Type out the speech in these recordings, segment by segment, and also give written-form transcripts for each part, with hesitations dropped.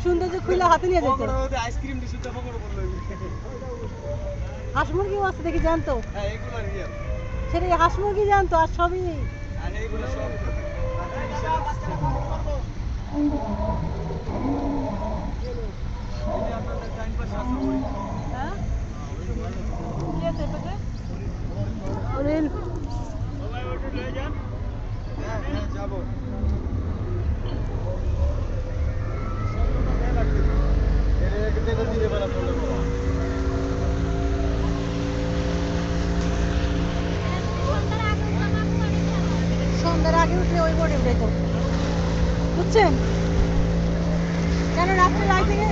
সৌন্দর্য খুলে হাতে নিয়ে যেত। হাঁস মুরগিও আছে দেখি জানতো, সেটা হাঁস মুরগি জানতো আর সবই সন্ধ্যার আগে উঠলে ওই বোর্ডে উঠে যেত, বুঝছেন? কেন রাত্রে লাইটিংয়ে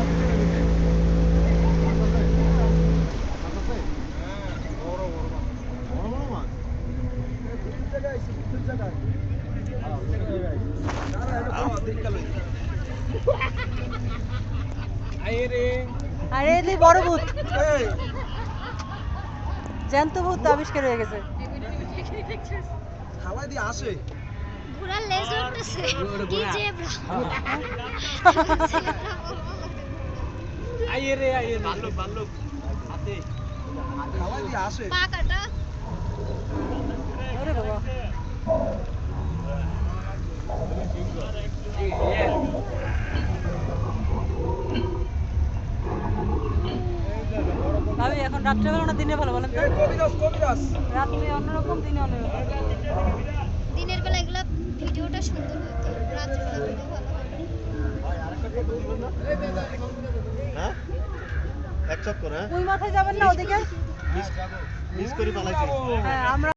আরে এই বড় ভূত, জ্যান্ত ভূত আবিষ্কার হয়ে গেছে। হাওয়ায় দিয়ে আসে ঘোড়ার লেজ উঠতেছে কি জেব্রা আইয়ে ভাল্লুক হাতে হাওয়ায় দিয়ে আসে পা কাটা ওরে বাবা, ভাবি এখন রাত্রে ভালো না দিনে ভালো বলেন তো? রাত্রে অন্যরকম, দিনে অন্যরকম। দিনের বেলা এগুলা ভিডিওটা সুন্দর হতো, রাতের বেলা ভিডিও ভালো হয়। হ্যাঁ এক চক্কর, হ্যাঁ ওই মাথায় যাবেন না ওদিকে? মিস করি পালাইছি। হ্যাঁ আমরা